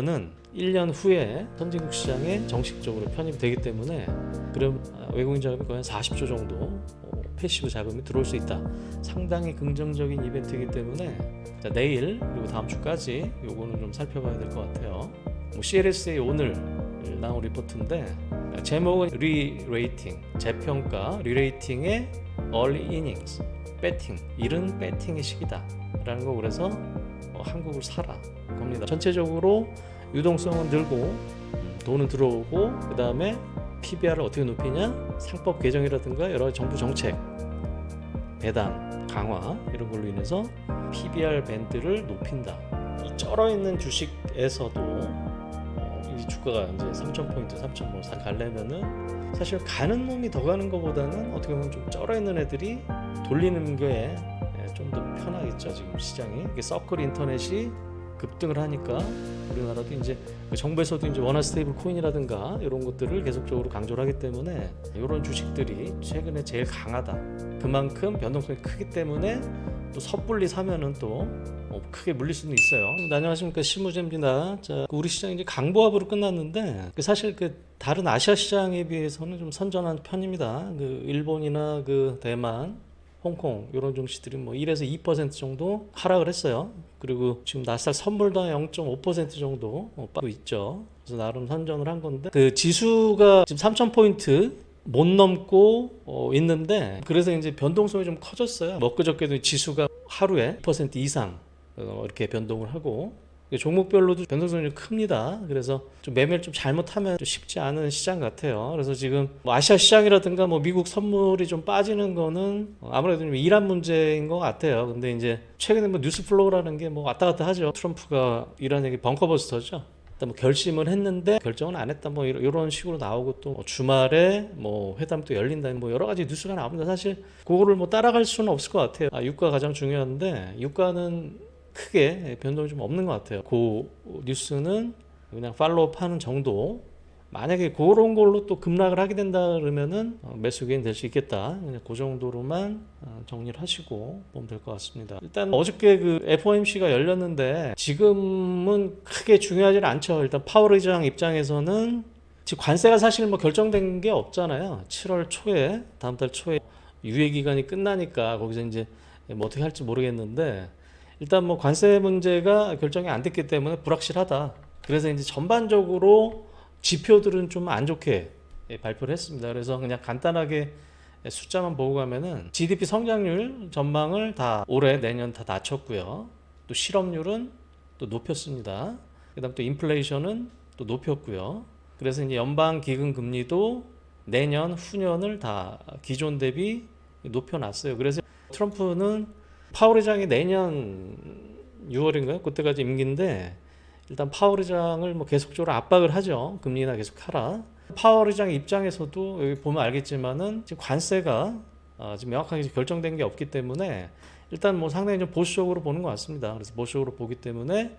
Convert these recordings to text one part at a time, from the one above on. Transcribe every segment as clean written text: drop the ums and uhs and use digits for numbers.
는 1년 후에 선진국 시장에 정식적으로 편입이 되기 때문에 그럼 외국인 자금이 거의 한 40조 정도 패시브 자금이 들어올 수 있다. 상당히 긍정적인 이벤트이기 때문에 자, 내일 그리고 다음 주까지 요거는 좀 살펴봐야 될 것 같아요. CLSA 오늘 나온 리포트인데 제목은 리레이팅, 재평가, 리레이팅의 early innings, 배팅, 이른 배팅의 시기다 라는 거. 그래서 한국을 사라 겁니다. 전체적으로 유동성은 늘고 돈은 들어오고, 그 다음에 PBR을 어떻게 높이냐, 상법 개정이라든가 여러 정부 정책 배당 강화 이런 걸로 인해서 PBR 밴드를 높인다. 이 쩔어 있는 주식에서도 이 주가가 이제 3,000포인트, 3,000뭐 가려면은 사실 가는 놈이 더 가는 것보다는 어떻게 보면 좀 쩔어 있는 애들이 돌리는 게 좀 더 편하겠죠. 지금 시장이 이게 서클 인터넷이 급등을 하니까 우리나라도 이제 정부에서도 이제 원화 스테이블 코인이라든가 이런 것들을 계속적으로 강조를 하기 때문에 이런 주식들이 최근에 제일 강하다. 그만큼 변동성이 크기 때문에 또 섣불리 사면은 또 크게 물릴 수는 있어요. 안녕하십니까, 신무재입니다. 자, 우리 시장이 이제 강보합으로 끝났는데 사실 다른 아시아 시장에 비해서는 좀 선전한 편입니다. 일본이나 대만, 홍콩 이런 증시들이 1에서 2% 정도 하락을 했어요. 그리고 지금 나스닥 선물도 0.5% 정도 빠지고 있죠. 그래서 나름 선전을 한 건데 지수가 지금 3,000포인트 못 넘고 있는데, 그래서 이제 변동성이 좀 커졌어요. 엊그저께도 지수가 하루에 2% 이상 이렇게 변동을 하고, 종목별로도 변동성이 좀 큽니다. 그래서 좀 매매를 좀 잘못하면 좀 쉽지 않은 시장 같아요. 그래서 지금 아시아 시장이라든가 미국 선물이 좀 빠지는 거는 아무래도 좀 이란 문제인 것 같아요. 근데 이제 최근에 뉴스 플로우라는 게 왔다 갔다 하죠. 트럼프가 이란 얘기 벙커버스터죠. 일단 결심을 했는데 결정은 안 했다, 이런 식으로 나오고, 또 주말에 회담도 열린다, 여러 가지 뉴스가 나옵니다. 사실 그거를 따라갈 수는 없을 것 같아요. 유가 가장 중요한데 유가는 크게 변동이 좀 없는 것 같아요. 그 뉴스는 그냥 팔로우하는 정도. 만약에 그런 걸로 또 급락을 하게 된다 그러면은 매수 개인 될 수 있겠다. 그냥 그 정도로만 정리를 하시고 보면 될 것 같습니다. 일단 어저께 FOMC가 열렸는데 지금은 크게 중요하지는 않죠. 일단 파월 의장 입장에서는 지금 관세가 사실 결정된 게 없잖아요. 7월 초에, 다음 달 초에 유예 기간이 끝나니까 거기서 이제 어떻게 할지 모르겠는데, 일단 관세 문제가 결정이 안 됐기 때문에 불확실하다. 그래서 이제 전반적으로 지표들은 좀 안 좋게 발표를 했습니다. 그래서 그냥 간단하게 숫자만 보고 가면은 GDP 성장률 전망을 다 올해 내년 다 낮췄고요. 또 실업률은 또 높였습니다. 그다음 또 인플레이션은 또 높였고요. 그래서 이제 연방 기금 금리도 내년 후년을 다 기존 대비 높여놨어요. 그래서 트럼프는 파월 의장이 내년 6월인가요? 그때까지 임기인데 일단 파월 의장을 계속적으로 압박을 하죠. 금리나 계속 하라. 파월 의장 입장에서도 여기 보면 알겠지만은 지금 관세가 지금 명확하게 결정된 게 없기 때문에 일단 상당히 좀 보수적으로 보는 것 같습니다. 그래서 보수적으로 보기 때문에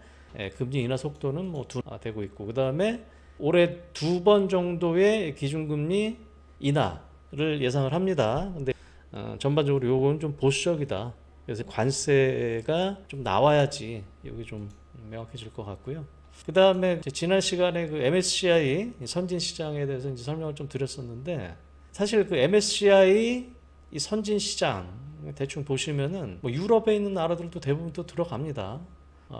금리 인하 속도는 되고 있고, 그 다음에 올해 2번 정도의 기준금리 인하를 예상을 합니다. 근데 전반적으로 요건 좀 보수적이다. 그래서 관세가 좀 나와야지 여기 좀 명확해질 것 같고요. 그 다음에 지난 시간에 MSCI 선진 시장에 대해서 이제 설명을 좀 드렸었는데, 사실 MSCI 이 선진 시장 대충 보시면은 유럽에 있는 나라들도 대부분 또 들어갑니다.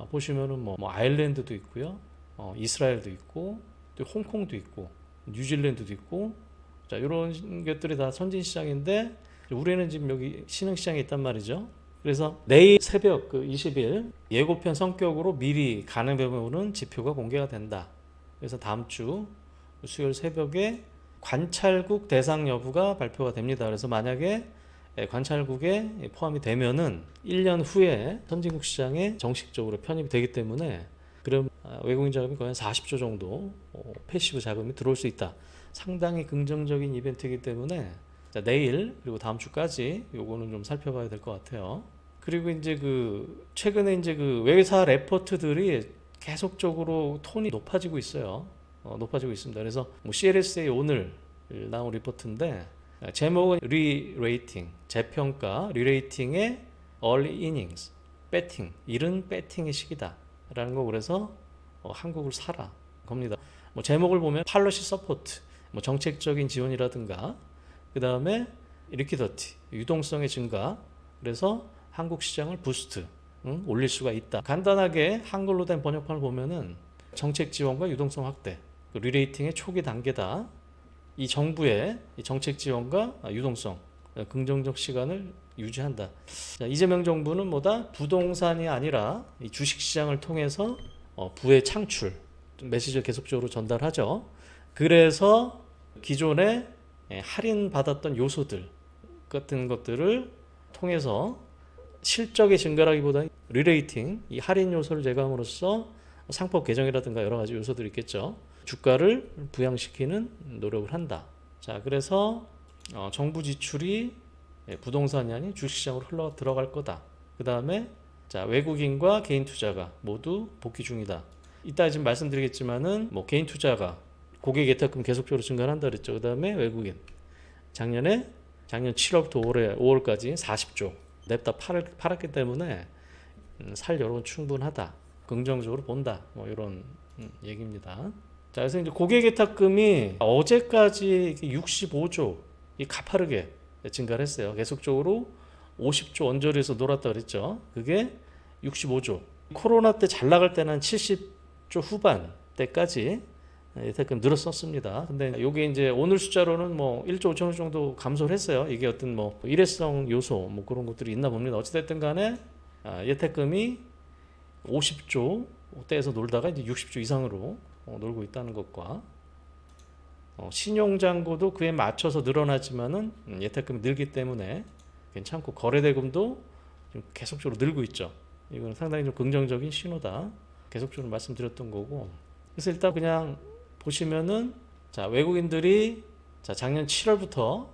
보시면은 아일랜드도 있고요, 이스라엘도 있고, 또 홍콩도 있고, 뉴질랜드도 있고, 자, 이런 것들이 다 선진 시장인데 우리는 지금 여기 신흥 시장에 있단 말이죠. 그래서 내일 새벽 20일 예고편 성격으로 미리 가능해 보는 지표가 공개가 된다. 그래서 다음 주 수요일 새벽에 관찰국 대상 여부가 발표가 됩니다. 그래서 만약에 관찰국에 포함이 되면은 1년 후에 선진국 시장에 정식적으로 편입이 되기 때문에 그럼 외국인 자금이 거의 한 40조 정도 패시브 자금이 들어올 수 있다. 상당히 긍정적인 이벤트이기 때문에 자, 내일 그리고 다음 주까지 요거는 좀 살펴봐야 될 것 같아요. 그리고 이제 최근에 이제 외사 레포트들이 계속적으로 톤이 높아지고 있어요. 높아지고 있습니다. 그래서 CLSA 오늘 나온 리포트인데 제목은 리레이팅, 재평가, 리레이팅의 early innings, 배팅, 이른 배팅의 시기다 라는 거. 그래서 한국을 사라 겁니다. 뭐 제목을 보면 팔러시 서포트, 뭐 정책적인 지원이라든가, 그 다음에 리퀴더티, 유동성의 증가, 그래서 한국 시장을 부스트, 올릴 수가 있다. 간단하게 한글로 된 번역판을 보면은 정책 지원과 유동성 확대, 리레이팅의 초기 단계다. 이 정부의 정책 지원과 유동성, 긍정적 시간을 유지한다. 자, 이재명 정부는 뭐다? 부동산이 아니라 이 주식시장을 통해서 부의 창출, 메시지를 계속적으로 전달하죠. 그래서 기존에 할인 받았던 요소들 같은 것들을 통해서 실적의 증가라기보다 리레이팅, 이 할인 요소를 제거함으로써 상법 개정이라든가 여러 가지 요소들이 있겠죠. 주가를 부양시키는 노력을 한다. 자, 그래서 정부 지출이 부동산이 아닌 주식시장으로 흘러 들어갈 거다. 그 다음에 자, 외국인과 개인 투자가 모두 복귀 중이다. 이따 지금 말씀드리겠지만은 뭐 개인 투자가 고객 예탁금 계속적으로 증가한다 그랬죠. 그 다음에 외국인 작년 7월부터 올해 5월까지 40조 냅다 팔았기 때문에 살 여력은 충분하다. 긍정적으로 본다. 뭐 이런 얘기입니다. 자, 그래서 이제 고객 예탁금이 어제까지 65조 이 가파르게 증가를 했어요. 계속적으로 50조 언저리에서 놀았다 그랬죠. 그게 65조. 코로나 때 잘 나갈 때는 70조 후반 때까지 예탁금 늘었었습니다. 근데 이게 이제 오늘 숫자로는 뭐 1조 5천억 정도 감소를 했어요. 이게 어떤 뭐 일회성 요소 뭐 그런 것들이 있나 봅니다. 어찌됐든 간에 예탁금이 50조 대에서 놀다가 이제 60조 이상으로 놀고 있다는 것과 신용잔고도 그에 맞춰서 늘어나지만은 예탁금이 늘기 때문에 괜찮고 거래대금도 좀 계속적으로 늘고 있죠. 이건 상당히 좀 긍정적인 신호다. 계속적으로 말씀드렸던 거고. 그래서 일단 그냥 보시면은 자, 외국인들이 자, 작년 7월부터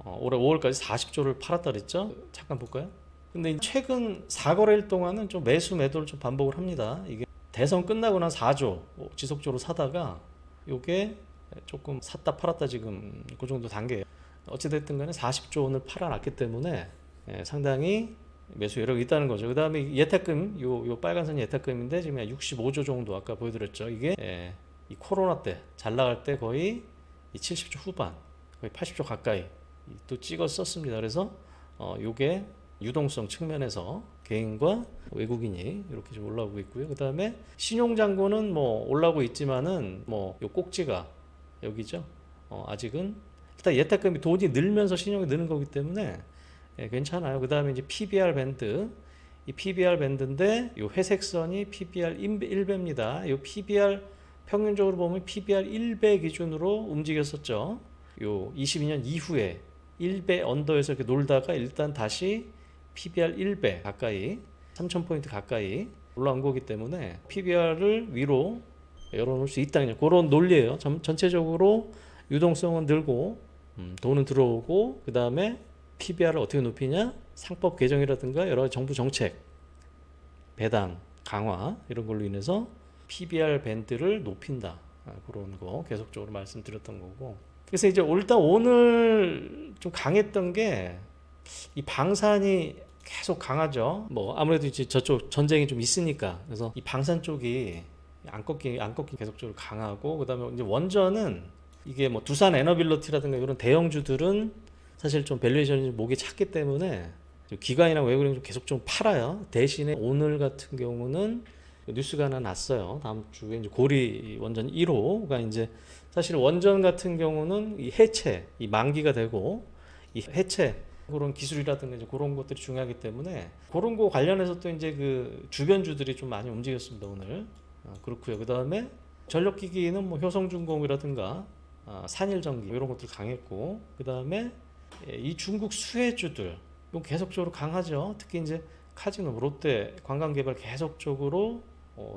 올해 5월까지 40조를 팔았다 그랬죠. 잠깐 볼까요? 근데 최근 4거래일 동안은 좀 매수 매도를 좀 반복을 합니다. 이게 대선 끝나고 난 4조 지속적으로 사다가 요게 조금 샀다 팔았다 지금 그 정도 단계예요. 어찌됐든 간에 40조 원을 팔아놨기 때문에 상당히 매수 여력이 있다는 거죠. 그 다음에 예탁금, 요 빨간선 예탁금인데 지금 65조 정도 아까 보여드렸죠. 이게 이 코로나 때 잘 나갈 때 거의 70조 후반, 거의 80조 가까이 또 찍었었습니다. 그래서 요게 유동성 측면에서 개인과 외국인이 이렇게 좀 올라오고 있고요. 그 다음에 신용잔고는 뭐 올라오고 있지만은 뭐 요 꼭지가 여기죠. 아직은 일단 예탁금이 돈이 늘면서 신용이 느는 거기 때문에 괜찮아요. 그 다음에 이제 PBR 밴드, 이 PBR 밴드인데 요 회색 선이 PBR 1배입니다. 요 PBR 평균적으로 보면 PBR 1배 기준으로 움직였었죠. 요 22년 이후에 1배 언더에서 이렇게 놀다가 일단 다시 PBR 1배 가까이 3,000포인트 가까이 올라온 거기 때문에 PBR을 위로 열어놓을 수 있다. 그냥 그런 논리예요. 전체적으로 유동성은 늘고 돈은 들어오고 그 다음에 PBR을 어떻게 높이냐? 상법 개정이라든가 여러 가지 정부 정책, 배당, 강화 이런 걸로 인해서 PBR 밴드를 높인다. 그런 거 계속적으로 말씀드렸던 거고. 그래서 이제 일단 오늘 좀 강했던 게 이 방산이 계속 강하죠. 뭐 아무래도 이제 저쪽 전쟁이 좀 있으니까 그래서 이 방산 쪽이 안 꺾기 계속적으로 강하고 그다음에 이제 원전은 이게 뭐 두산 에너빌리티라든가 이런 대형주들은 사실 좀 밸류에이션이 목이 찼기 때문에 기관이나 외국인이 좀 계속 좀 팔아요. 대신에 오늘 같은 경우는 뉴스가 하나 났어요. 다음 주에 이제 고리 원전 1호가 이제 사실 원전 같은 경우는 이 해체, 이 만기가 되고 이 해체 그런 기술이라든가 이제 그런 것들이 중요하기 때문에 그런 거 관련해서 또 이제 그 주변주들이 좀 많이 움직였습니다 오늘. 그렇고요. 그 다음에 전력기기는 뭐 효성중공이라든가 산일전기 이런 것들 강했고 그 다음에 이 중국 수혜주들 이건 계속적으로 강하죠. 특히 이제 카지노, 롯데 관광개발 계속적으로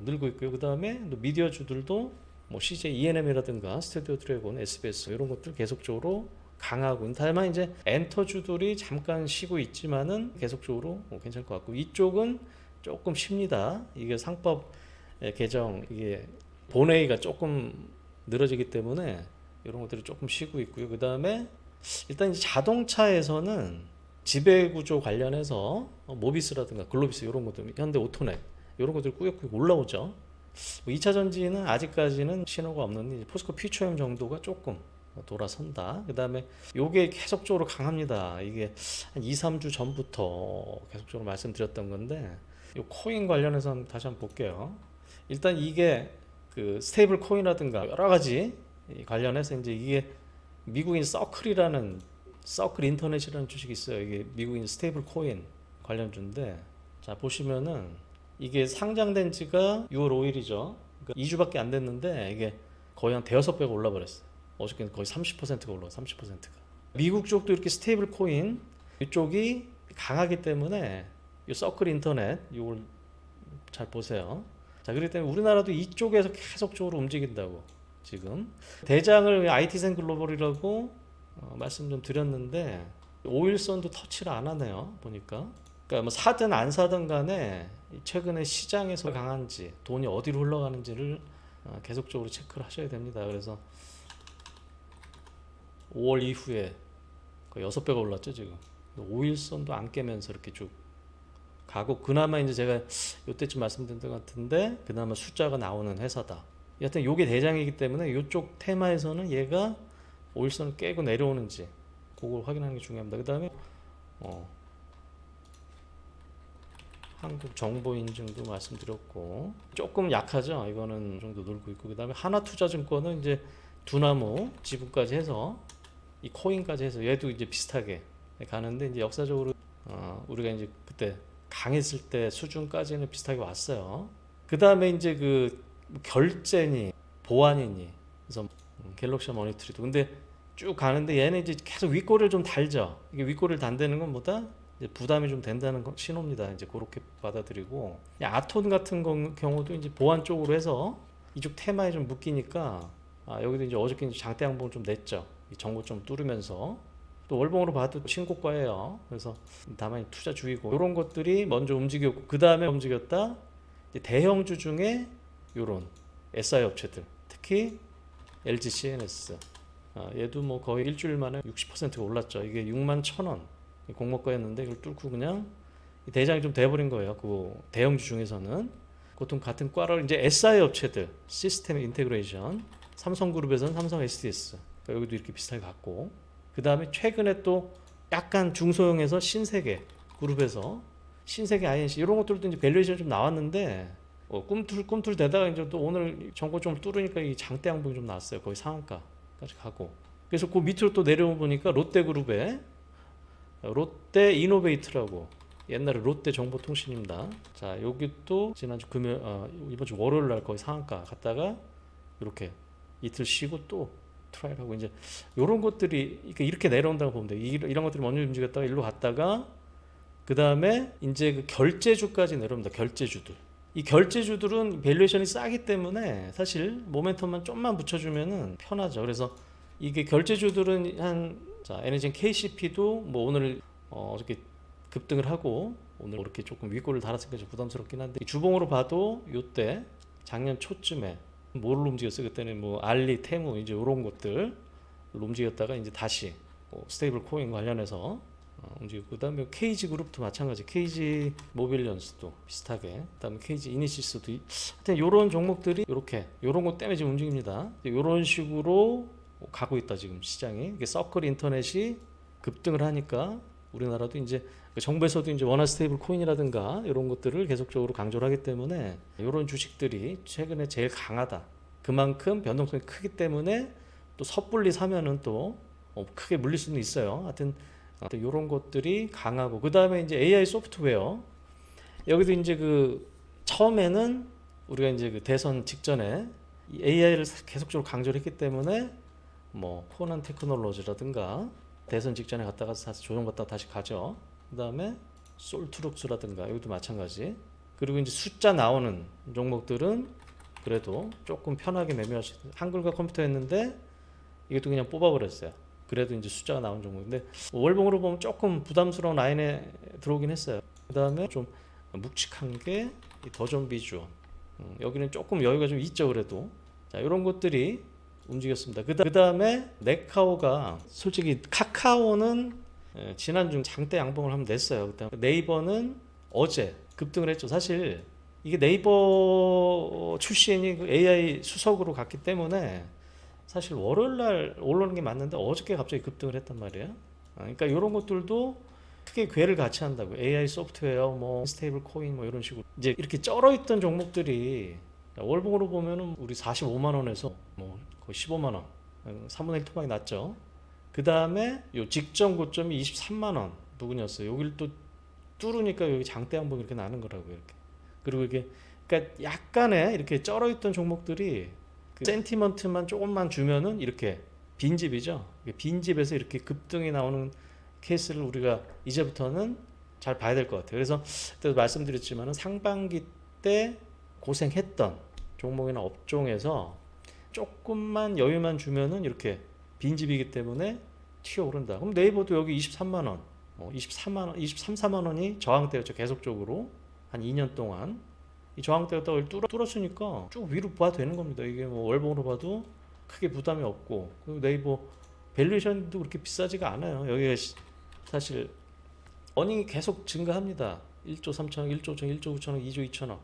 늘고 있고요. 그 다음에 미디어주들도 뭐 CJ ENM이라든가 스튜디오 드래곤, SBS 이런 것들 계속적으로 강하고 다만 이제 엔터주들이 잠깐 쉬고 있지만은 계속적으로 괜찮을 것 같고 이쪽은 조금 쉽니다. 이게 상법 개정 이게 본회의가 조금 늘어지기 때문에 이런 것들이 조금 쉬고 있고요. 그 다음에 일단 이제 자동차에서는 지배구조 관련해서 모비스라든가 글로비스 이런 것들, 현대 오토넥 이런 것들이 꾸역꾸역 올라오죠. 뭐 2차 전지는 아직까지는 신호가 없는데 포스코 퓨처엠 정도가 조금 돌아선다. 그 다음에 요게 계속적으로 강합니다. 이게 한 2, 3주 전부터 계속적으로 말씀드렸던 건데 요 코인 관련해서 다시 한번 볼게요. 일단 이게 그 스테이블 코인이라든가 여러 가지 관련해서 이제 이게 미국인 서클 인터넷이라는 주식이 있어요. 이게 미국인 스테이블 코인 관련주인데 자 보시면은 이게 상장된 지가 6월 5일이죠. 그러니까 2주밖에 안 됐는데 이게 거의 한 대여섯 배가 올라 버렸어요. 어저께는 거의 30%가 올라 30%가. 미국 쪽도 이렇게 스테이블 코인 이쪽이 강하기 때문에 이 서클 인터넷 이걸 잘 보세요. 자, 그렇기 때문에 우리나라도 이쪽에서 계속적으로 움직인다고 지금 대장을 IT센 글로벌이라고 말씀 좀 드렸는데 5일선도 터치를 안 하네요. 보니까. 그러니까 뭐 사든 안 사든 간에 최근에 시장에서 강한지 돈이 어디로 흘러가는지를 계속적으로 체크를 하셔야 됩니다. 그래서 5월 이후에 거의 6배가 올랐죠 지금. 5일선도 안 깨면서 이렇게 쭉 가고 그나마 이제 제가 이때쯤 말씀드린 것 같은데 그나마 숫자가 나오는 회사다. 여하튼 요게 대장이기 때문에 이쪽 테마에서는 얘가 5일선을 깨고 내려오는지 그걸 확인하는 게 중요합니다. 그 다음에 한국정보인증도 말씀드렸고 조금 약하죠. 이거는 정도 놀고 있고 그 다음에 하나투자증권은 이제 두나무 지분까지 해서 이 코인까지 해서 얘도 이제 비슷하게 가는데 이제 역사적으로 우리가 이제 그때 강했을 때 수준까지는 비슷하게 왔어요. 그 다음에 이제 그 결제니 보안이니 그래서 갤럭시 모니터리도 근데 쭉 가는데 얘는 이제 계속 윗꼬리를 좀 달죠. 이게 윗꼬리를 단다는 건 뭐다? 이제 부담이 좀 된다는 신호입니다. 이제 그렇게 받아들이고 아톤 같은 경우도 이제 보안 쪽으로 해서 이쪽 테마에 좀 묶이니까 여기도 이제 어저께 이제 장대 양봉을 좀 냈죠. 이 정보 좀 뚫으면서 또 월봉으로 봐도 신고가예요. 그래서 다만 투자 주의고 이런 것들이 먼저 움직였고 그 다음에 움직였다. 대형주 중에 이런 SI 업체들 특히 LG CNS 얘도 뭐 거의 일주일 만에 60%가 올랐죠. 이게 61,000원 공모가였는데 이걸 뚫고 그냥 대장이 좀 돼버린 거예요. 그 대형주 중에서는 보통 같은 과를 이제 SI 업체들 시스템 인테그레이션 삼성그룹에서는 삼성 SDS 그러니까 여기도 이렇게 비슷하게 갔고 그 다음에 최근에 또 약간 중소형에서 신세계 그룹에서 신세계 INC 이런 것들도 이제 밸류에이션 좀 나왔는데 꿈틀 대다가 이제 또 오늘 정보 좀 뚫으니까 이 장대 양봉이 좀 나왔어요. 거의 상한가까지 가고 그래서 그 밑으로 또 내려오 보니까 롯데그룹에 롯데 이노베이트라고 옛날에 롯데 정보통신입니다. 자 여기 또 지난주 이번 주 월요일 날 거의 상한가 갔다가 이렇게 이틀 쉬고 또 트라이하고 이제 이런 것들이 이렇게 내려온다고 보면 돼. 이런 것들이 먼저 움직였다가 일로 갔다가 그 다음에 이제 그 결제주까지 내려옵니다. 결제주들. 이 결제주들은 밸류에이션이 싸기 때문에 사실 모멘텀만 좀만 붙여주면은 편하죠. 그래서 이게 결제주들은 에너지엔 KCP도 뭐 오늘 어저께 급등을 하고 오늘 이렇게 조금 윗골을 달았으니까 좀 부담스럽긴 한데 주봉으로 봐도 요때 작년 초쯤에 뭐를 움직였어요? 그때는 뭐 알리, 테무 이제 이런 것들 움직였다가 이제 다시 스테이블 코인 관련해서 움직이고 그다음에 KG 그룹도 마찬가지, KG 모빌리언스도 비슷하게, 그다음에 KG 이니시스도 하여튼 이런 종목들이 이렇게 이런 것 때문에 지금 움직입니다. 이런 식으로 가고 있다 지금 시장이. 이게 서클 인터넷이 급등을 하니까 우리나라도 이제 정부에서도 이제 원화 스테이블 코인이라든가 이런 것들을 계속적으로 강조를 하기 때문에 이런 주식들이 최근에 제일 강하다. 그만큼 변동성이 크기 때문에 또 섣불리 사면은 또 크게 물릴 수는 있어요. 하여튼 이런 것들이 강하고 그 다음에 이제 AI 소프트웨어 여기도 이제 그 처음에는 우리가 이제 그 대선 직전에 AI를 계속적으로 강조를 했기 때문에 뭐 코난 테크놀로지라든가 대선 직전에 갔다가 다시 조정받다가 다시 가죠. 그 다음에 솔트룩스라든가 여기도 마찬가지. 그리고 이제 숫자 나오는 종목들은 그래도 조금 편하게 매매할 수 있어요. 한글과 컴퓨터 했는데 이것도 그냥 뽑아버렸어요. 그래도 이제 숫자가 나온 종목인데 월봉으로 보면 조금 부담스러운 라인에 들어오긴 했어요. 그 다음에 좀 묵직한 게 더존 비주얼. 여기는 조금 여유가 좀 있죠. 그래도 자 이런 것들이 움직였습니다. 그 다음에 네카오가 솔직히 카카오는 지난주 장대 양봉을 한번 냈어요. 그다음에 네이버는 어제 급등을 했죠. 사실 이게 네이버 출신이 그 AI 수석으로 갔기 때문에 사실 월요일 날 올라오는 게 맞는데 어저께 갑자기 급등을 했단 말이에요. 그러니까 이런 것들도 크게 궤를 같이 한다고. AI 소프트웨어, 뭐 스테이블 코인 뭐 이런 식으로 이제 이렇게 쩔어 있던 종목들이 월봉으로 보면은 우리 45만 원에서 뭐 거의 15만 원, 3분의 1 토막이 났죠. 그 다음에 요 직전 고점이 23만 원 부근이었어요. 여기를 또 뚫으니까 여기 장대 양봉이 이렇게 나는 거라고요. 이렇게. 그리고 이게 그러니까 약간의 이렇게 쩔어 있던 종목들이 그 센티먼트만 조금만 주면은 이렇게 빈집이죠. 빈집에서 이렇게 급등이 나오는 케이스를 우리가 이제부터는 잘 봐야 될 것 같아요. 그래서 그때도 말씀드렸지만은 상반기 때 고생했던 종목이나 업종에서 조금만 여유만 주면은 이렇게 빈집이기 때문에 튀어오른다. 그럼 네이버도 여기 23만 원, 23만 원, 23, 4만 원이 저항대였죠. 계속적으로 한 2년 동안 이 저항대가 딱 뚫었으니까 쭉 위로 봐도 되는 겁니다. 이게 뭐 월봉으로 봐도 크게 부담이 없고, 그리고 네이버 밸류에이션도 그렇게 비싸지가 않아요. 여기가 사실 어닝이 계속 증가합니다. 1조 3천억, 1조 5천억, 1조 9천억, 2조 2천억.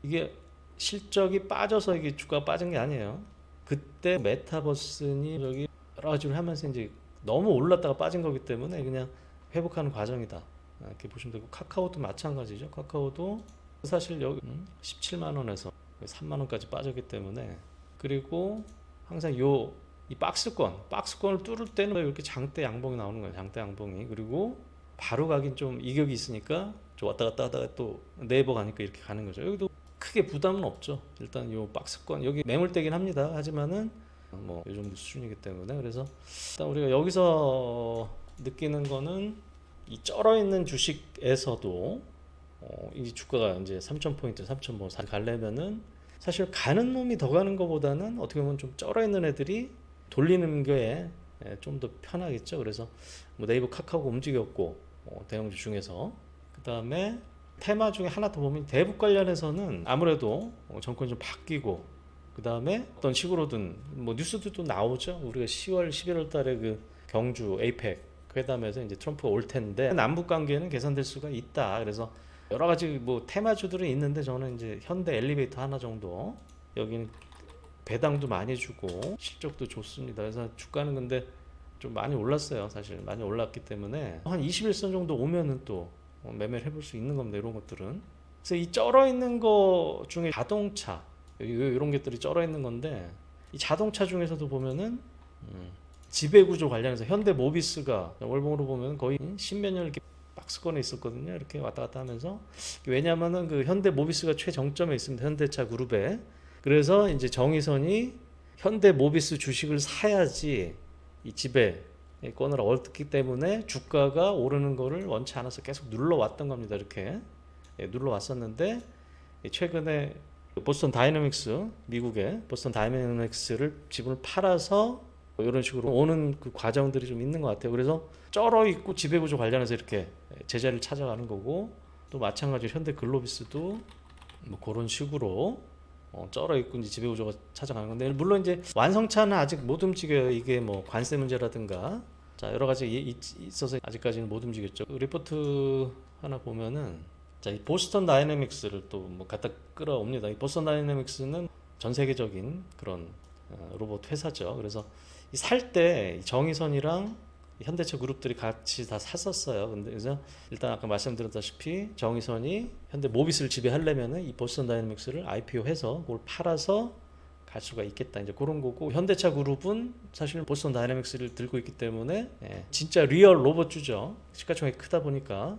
이게 실적이 빠져서 이게 주가가 빠진 게 아니에요. 그때 메타버스니 저기 여러 가지로 하면서 이제 너무 올랐다가 빠진 거기 때문에 그냥 회복하는 과정이다. 이렇게 보시면 되고, 카카오도 마찬가지죠. 카카오도 사실 여기 17만 원에서 3만 원까지 빠졌기 때문에, 그리고 항상 이 박스권을 뚫을 때는 이렇게 장대 양봉이 나오는 거예요. 장대 양봉이. 그리고 바로 가긴 좀 이격이 있으니까 좀 왔다 갔다 하다가 또 네이버 가니까 이렇게 가는 거죠. 여기도 크게 부담은 없죠. 일단 이 박스권 여기 매물대긴 합니다. 하지만은 뭐 이 정도 수준이기 때문에, 그래서 일단 우리가 여기서 느끼는 거는 이 쩔어 있는 주식에서도 이 주가가 이제 3,000포인트, 3,000뭐 가려면은 사실 가는 놈이 더 가는 것보다는 어떻게 보면 좀 쩔어 있는 애들이 돌리는 게 좀 더 편하겠죠. 그래서 뭐 네이버, 카카오가 움직였고, 대형주 중에서. 그 다음에 테마 중에 하나 더 보면 대북 관련해서는 아무래도 정권이 좀 바뀌고, 그 다음에 어떤 식으로든 뭐 뉴스도 또 나오죠. 우리가 10월, 11월 달에 그 경주 에이펙 회담에서 이제 트럼프가 올 텐데 남북 관계는 개선될 수가 있다. 그래서 여러 가지 뭐 테마주들은 있는데 저는 이제 현대 엘리베이터 하나 정도, 여기는 배당도 많이 주고 실적도 좋습니다. 그래서 주가는 근데 좀 많이 올랐어요. 사실 많이 올랐기 때문에 한 21선 정도 오면은 또 매매를 해볼 수 있는 겁니다. 이런 것들은. 그래서 이 쩔어 있는 거 중에 자동차, 이런 것들이 쩔어 있는 건데, 이 자동차 중에서도 보면은 지배구조 관련해서 현대 모비스가 월봉으로 보면 거의 십몇 년 이렇게 박스권에 있었거든요. 이렇게 왔다 갔다 하면서. 왜냐하면은 그 현대 모비스가 최정점에 있습니다. 현대차 그룹에. 그래서 이제 정의선이 현대 모비스 주식을 사야지 이 지배권을 얻기 때문에 주가가 오르는 거를 원치 않아서 계속 눌러왔던 겁니다. 이렇게 눌러왔었는데, 최근에 보스턴 다이내믹스, 미국의 보스턴 다이내믹스를 지분을 팔아서 이런 식으로 오는 그 과정들이 좀 있는 것 같아요. 그래서 쩔어 있고 지배구조 관련해서 이렇게 제자리를 찾아가는 거고, 또 마찬가지로 현대 글로비스도 뭐 그런 식으로 쩔어 있고 이제 지배구조가 찾아가는 건데, 물론 이제 완성차는 아직 못 움직여요. 이게 뭐 관세 문제라든가 자 여러 가지 있어서 아직까지는 못 움직였죠. 리포트 하나 보면은, 자, 이 보스턴 다이내믹스를 또 뭐 갖다 끌어옵니다. 이 보스턴 다이내믹스는 전 세계적인 그런 로봇 회사죠. 그래서 살 때 정의선이랑 현대차 그룹들이 같이 다 샀었어요. 근데 그래서 일단 아까 말씀드렸다시피 정의선이 현대 모비스를 지배하려면은 이 보스턴 다이내믹스를 IPO해서 그걸 팔아서 갈 수가 있겠다. 이제 그런 거고, 현대차 그룹은 사실 보스턴 다이내믹스를 들고 있기 때문에 진짜 리얼 로봇주죠. 시가총액이 크다 보니까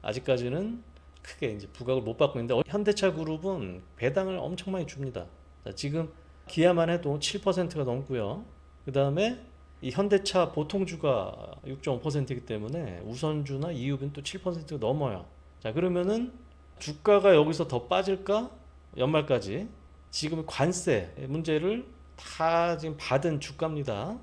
아직까지는 크게 이제 부각을 못 받고 있는데, 현대차 그룹은 배당을 엄청 많이 줍니다. 자, 지금 기아만 해도 7%가 넘고요. 그 다음에 이 현대차 보통주가 6.5%이기 때문에 우선주나 이유빈 또 7%가 넘어요. 자, 그러면은 주가가 여기서 더 빠질까? 연말까지 지금 관세 문제를 다 지금 받은 주가입니다.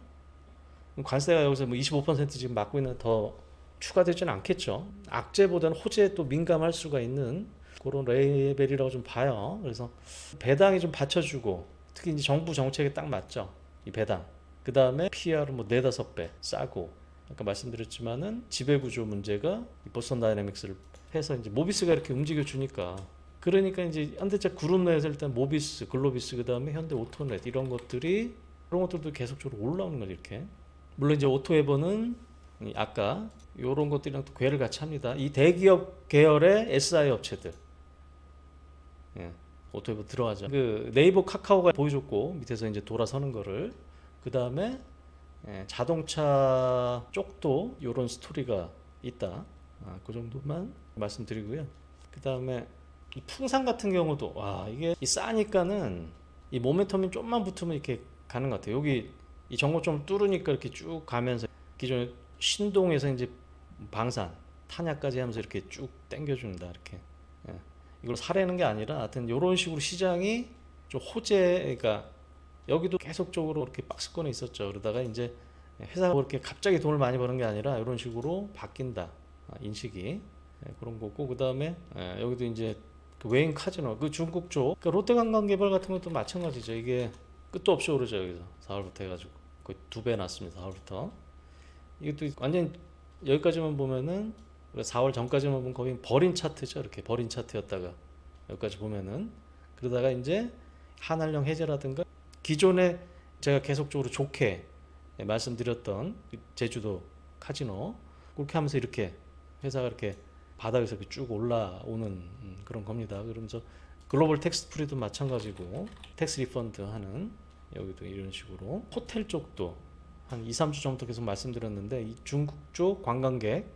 관세가 여기서 뭐 25% 지금 맡고 있는 더 추가되지는 않겠죠. 악재보다는 호재에 또 민감할 수가 있는 그런 레벨이라고 좀 봐요. 그래서 배당이 좀 받쳐주고, 특히 이제 정부 정책에 딱 맞죠. 이 배당. 그 다음에 PR은 뭐 4-5배 싸고, 아까 말씀드렸지만은 지배구조 문제가 이 보스턴 다이내믹스를 해서 이제 모비스가 이렇게 움직여 주니까, 그러니까 이제 현대차 그룹 내에서 일단 모비스, 글로비스, 그 다음에 현대 오토넷 이런 것들이, 그런 것들도 계속적으로 올라오는 거죠 이렇게. 물론 이제 오토에버는 아까 이런 것들이랑 또 궤를 같이 합니다. 이 대기업 계열의 SI 업체들, 예, 오토에버 들어가죠. 그 네이버, 카카오가 보여줬고 밑에서 이제 돌아서는 거를, 그 다음에 자동차 쪽도 이런 스토리가 있다. 그 정도만 말씀드리고요. 그 다음에 이 풍산 같은 경우도 와, 이게 싸니까는 이 모멘텀이 좀만 붙으면 이렇게 가는 것 같아요. 여기 이 정고점 뚫으니까 이렇게 쭉 가면서 기존에 신동에서 이제 방산, 탄약까지 하면서 이렇게 쭉 당겨준다 이렇게. 예. 이걸 사려는 게 아니라 하여튼 이런 식으로 시장이 좀 호재, 그러니까 여기도 계속적으로 이렇게 박스권에 있었죠. 그러다가 이제 회사가 그렇게 갑자기 돈을 많이 버는 게 아니라 이런 식으로 바뀐다, 인식이. 그런 거고, 그 다음에 여기도 이제 그 웨인 카지노, 그 중국 쪽, 그러니까 롯데관광개발 같은 것도 마찬가지죠. 이게 끝도 없이 오르죠. 여기서 4월부터 해가지고 거의 2배 났습니다. 4월부터. 이것도 완전 여기까지만 보면은 4월 전까지만 보면 거의 버린 차트죠. 이렇게 버린 차트였다가 여기까지 보면은, 그러다가 이제 한한령 해제라든가 기존에 제가 계속적으로 좋게 말씀드렸던 제주도 카지노, 그렇게 하면서 이렇게 회사가 이렇게 바닥에서 이렇게 쭉 올라오는 그런 겁니다. 그러면서 글로벌 텍스 프리도 마찬가지고, 텍스 리펀드 하는 여기도 이런 식으로. 호텔 쪽도 한 2, 3주 전부터 계속 말씀드렸는데, 이 중국 쪽 관광객,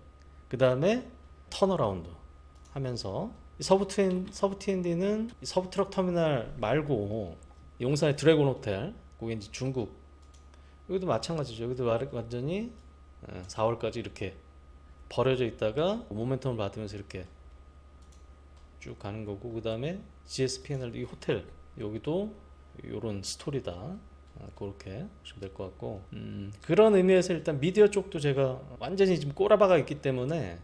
그 다음에 턴어라운드 하면서 서부 T&D는 서부 트럭 터미널 말고 용산의 드래곤 호텔, 그게 이제 중국, 여기도 마찬가지죠. 여기도 완전히 4월까지 이렇게 버려져 있다가 모멘텀을 받으면서 이렇게 쭉 가는 거고, 그 다음에 GSPNL 이 호텔, 여기도 이런 스토리다. 그렇게 보시면 될 것 같고, 그런 의미에서 일단 미디어 쪽도 제가 완전히 지금 꼬라박아 있기 때문에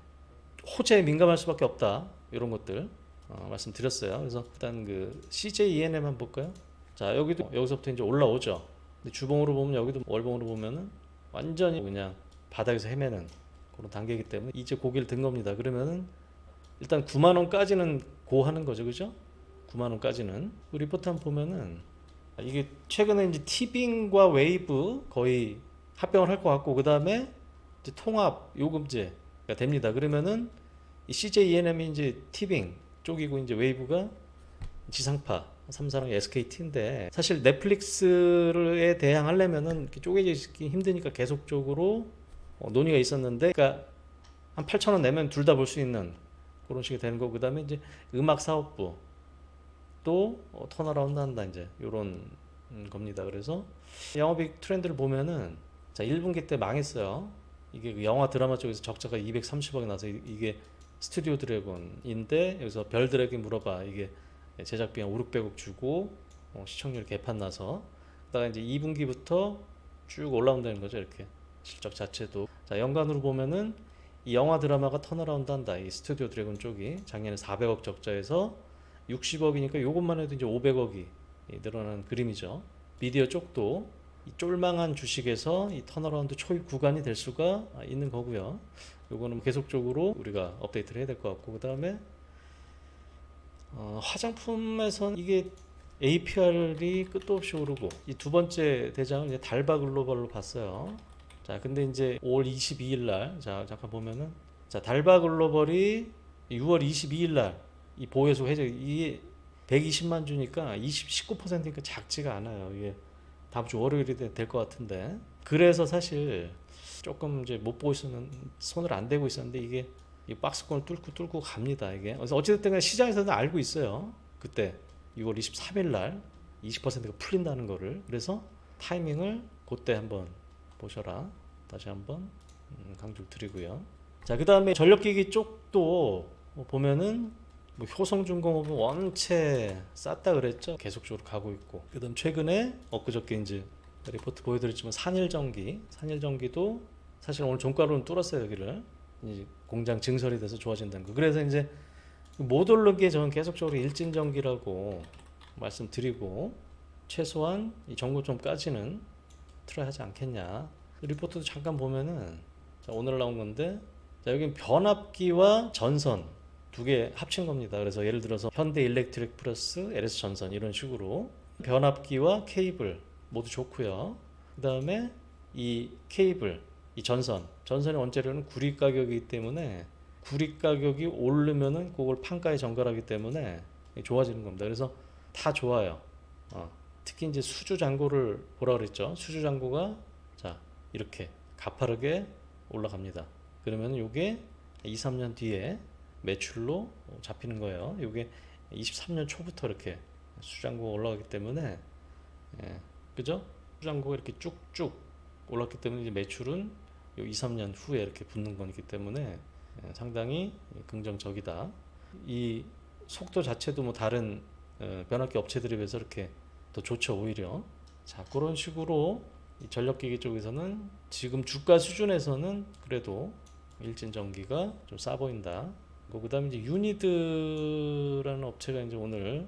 호재에 민감할 수밖에 없다, 이런 것들 말씀드렸어요. 그래서 일단 그 CJ ENM 한번 볼까요? 자, 여기도 여기서부터 이제 올라오죠. 근데 주봉으로 보면, 여기도 월봉으로 보면은 완전히 그냥 바닥에서 헤매는 그런 단계이기 때문에 이제 고기를 든 겁니다. 그러면은 일단 9만 원까지는 고 하는 거죠, 그죠? 9만 원까지는. 그 리포트 한번 보면은 이게 최근에 이제 티빙과 웨이브 거의 합병을 할 것 같고, 그 다음에 이제 통합 요금제가 됩니다. 그러면은 이 CJ ENM이 이제 티빙 쪽이고, 이제 웨이브가 지상파, 삼사랑 SKT인데, 사실 넷플릭스에 대항하려면은 이렇게 쪼개져 있기 힘드니까 계속적으로 논의가 있었는데, 그러니까 한 8천 원 내면 둘 다 볼 수 있는 그런 식이 되는 거고, 그 다음에 이제 음악 사업부 또 턴어라운드 한다, 이제 이런 겁니다. 그래서 영업이익 트렌드를 보면은, 자, 1분기 때 망했어요. 이게 그 영화 드라마 쪽에서 적자가 230억이 나서 이게 스튜디오 드래곤인데, 여기서 별들에게 물어봐, 이게 제작비 한 5, 600억 주고 시청률 개판 나서, 그다가 이제 2분기부터 쭉 올라온다는 거죠. 이렇게 실적 자체도. 자, 연간으로 보면은 이 영화 드라마가 턴어라운드 한다. 이 스튜디오 드래곤 쪽이 작년에 400억 적자에서 60억이니까 요것만 해도 이제 500억이 늘어나는 그림이죠. 미디어 쪽도 이 쫄망한 주식에서 이 턴어라운드 초입 구간이 될 수가 있는 거고요. 요거는 계속적으로 우리가 업데이트를 해야 될 것 같고, 그 다음에 화장품에선 이게 APR이 끝도 없이 오르고, 이 두 번째 대장은 이제 달바 글로벌로 봤어요. 자, 근데 이제 5월 22일 날, 자, 잠깐 보면은, 자, 달바 글로벌이 6월 22일 날 이 보유소 해제, 이게 120만 주니까 19%니까 작지가 않아요. 이게 다음 주 월요일이 될 것 같은데, 그래서 사실 조금 이제 못 보고 있었는, 손을 안 대고 있었는데, 이게 이 박스권을 뚫고 갑니다. 이게. 그래서 어찌됐든 간에 시장에서는 알고 있어요. 그때 6월 23일 날 20%가 풀린다는 거를. 그래서 타이밍을 그때 한번 보셔라, 다시 한번 강조 드리고요. 자, 그 다음에 전력기기 쪽도 보면은 뭐 효성중공업은 원체 쌌다 그랬죠. 계속적으로 가고 있고, 그 다음 최근에 엊그저께 이제 리포트 보여드렸지만 산일전기도 사실 오늘 종가로는 뚫었어요. 여기를 이제 공장 증설이 돼서 좋아진다는 거. 그래서 이제 못 오르게 저는 계속적으로 일진전기라고 말씀드리고, 최소한 이 정고점까지는 틀어야 하지 않겠냐. 리포트도 잠깐 보면은, 자, 오늘 나온 건데, 자, 여기 변압기와 전선, 두 개 합친 겁니다. 그래서 예를 들어서 현대 일렉트릭 플러스 LS 전선 이런 식으로 변압기와 케이블 모두 좋고요. 그 다음에 이 케이블, 이 전선의 원재료는 구리 가격이기 때문에 구리 가격이 오르면은 그걸 판가에 전가하기 때문에 좋아지는 겁니다. 그래서 다 좋아요. 특히 이제 수주 잔고를 보라 그랬죠. 수주 잔고가 자 이렇게 가파르게 올라갑니다. 그러면 이게 2, 3년 뒤에 매출로 잡히는 거예요. 이게 23년 초부터 이렇게 수장고가 올라가기 때문에 그죠? 수장고가 이렇게 쭉쭉 올랐기 때문에 이제 매출은 요 2, 3년 후에 이렇게 붙는 거기 때문에 상당히 긍정적이다. 이 속도 자체도 뭐 다른 변압기 업체들에 비해서 이렇게 더 좋죠 오히려. 자 그런 식으로 이 전력기기 쪽에서는 지금 주가 수준에서는 그래도 일진전기가 좀 싸 보인다. 그 다음에 이제 유니드라는 업체가 이제 오늘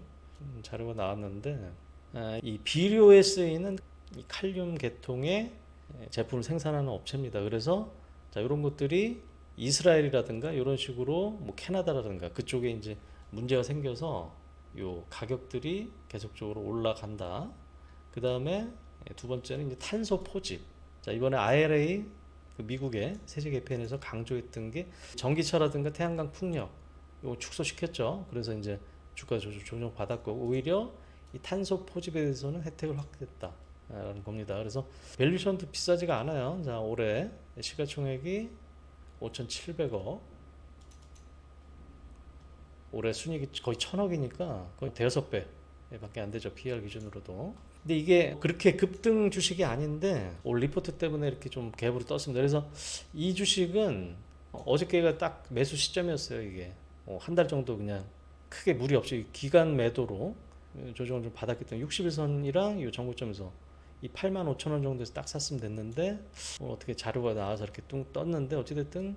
자료가 나왔는데 이 비료에 쓰이는 이 칼륨 계통의 제품을 생산하는 업체입니다. 그래서 자 이런 것들이 이스라엘이라든가 이런 식으로 뭐 캐나다라든가 그쪽에 이제 문제가 생겨서 요 가격들이 계속적으로 올라간다. 그 다음에 두 번째는 이제 탄소 포집. 자 이번에 IRA 그 미국의 세제 개편에서 강조했던 게 전기차라든가 태양광 풍력 이거 축소시켰죠. 그래서 이제 주가 조정 받았고 오히려 이 탄소 포집에 대해서는 혜택을 확대했다라는 겁니다. 그래서 밸류션도 비싸지가 않아요. 자 올해 시가총액이 5,700억, 올해 순이익이 거의 1,000억이니까 거의 대여섯 배밖에 안 되죠. PER 기준으로도. 근데 이게 그렇게 급등 주식이 아닌데 올 리포트 때문에 이렇게 좀 갭으로 떴습니다. 그래서 이 주식은 어저께가 딱 매수 시점이었어요. 이게 한 달 정도 그냥 크게 무리 없이 기간 매도로 조정을 좀 받았기 때문에 61선이랑 이 정고점에서 이 85,000원 정도에서 딱 샀으면 됐는데 어떻게 자료가 나와서 이렇게 뚱 떴는데 어찌됐든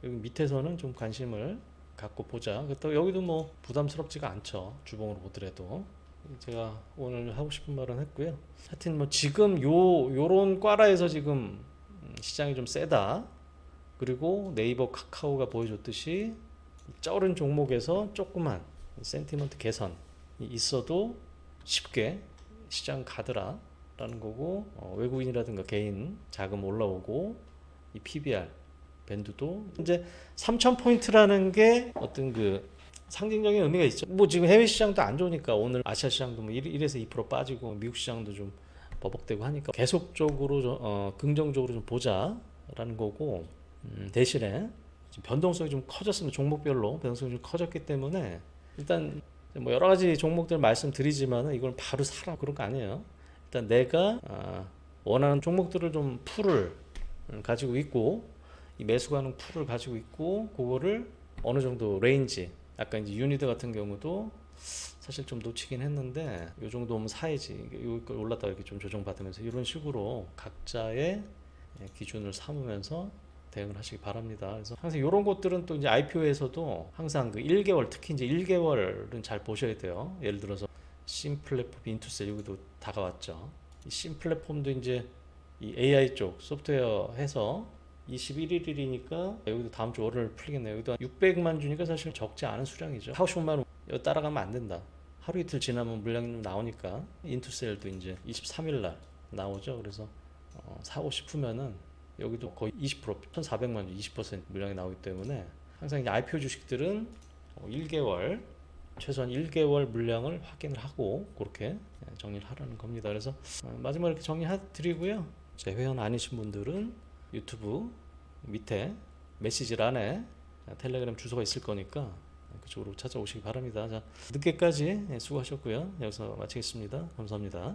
여기 밑에서는 좀 관심을 갖고 보자. 또 여기도 뭐 부담스럽지가 않죠. 주봉으로 보더라도. 제가 오늘 하고 싶은 말은 했고요. 하여튼 뭐 지금 요런 과라에서 지금 시장이 좀 세다. 그리고 네이버 카카오가 보여줬듯이 쩔은 종목에서 조그만 센티먼트 개선이 있어도 쉽게 시장 가더라 라는 거고 외국인이라든가 개인 자금 올라오고 이 PBR 밴드도 이제 3,000포인트라는 게 어떤 그 상징적인 의미가 있죠. 뭐 지금 해외 시장도 안 좋으니까 오늘 아시아 시장도 뭐 1에서 2% 빠지고 미국 시장도 좀 버벅대고 하니까 계속적으로 긍정적으로 좀 보자라는 거고 대신에 지금 변동성이 좀 커졌습니다. 종목별로 변동성이 좀 커졌기 때문에 일단 뭐 여러 가지 종목들 말씀드리지만 이걸 바로 사라 그런 거 아니에요. 일단 내가 원하는 종목들을 좀 풀을 가지고 있고 이 매수 가능 풀을 가지고 있고 그거를 어느 정도 레인지 아까 이제 유니드 같은 경우도 사실 좀 놓치긴 했는데 이 정도면 사야지 이거 올랐다가 이렇게 좀 조정받으면서 이런 식으로 각자의 기준을 삼으면서 대응을 하시기 바랍니다. 그래서 항상 이런 것들은 또 이제 IPO에서도 항상 그 1개월 특히 이제 1개월은 잘 보셔야 돼요. 예를 들어서 신플랫폼 인투셀 여기도 다가왔죠. 이 신플랫폼도 이제 이 AI 쪽 소프트웨어 해서 21일이니까 여기도 다음 주 월요일 풀리겠네요. 여기도 600만 주니까 사실 적지 않은 수량이죠. 하고 싶은 말은 여기 따라가면 안 된다. 하루 이틀 지나면 물량이 좀 나오니까 인투셀도 이제 23일 날 나오죠. 그래서 사고 싶으면은 여기도 거의 20% 1,400만 주 20% 물량이 나오기 때문에 항상 이제 IPO 주식들은 1개월 최소한 1개월 물량을 확인을 하고 그렇게 정리를 하라는 겁니다. 그래서 마지막으로 이렇게 정리해 드리고요. 제 회원 아니신 분들은 유튜브 밑에 메시지란에 텔레그램 주소가 있을 거니까 그쪽으로 찾아오시기 바랍니다. 자, 늦게까지 수고하셨고요. 여기서 마치겠습니다. 감사합니다.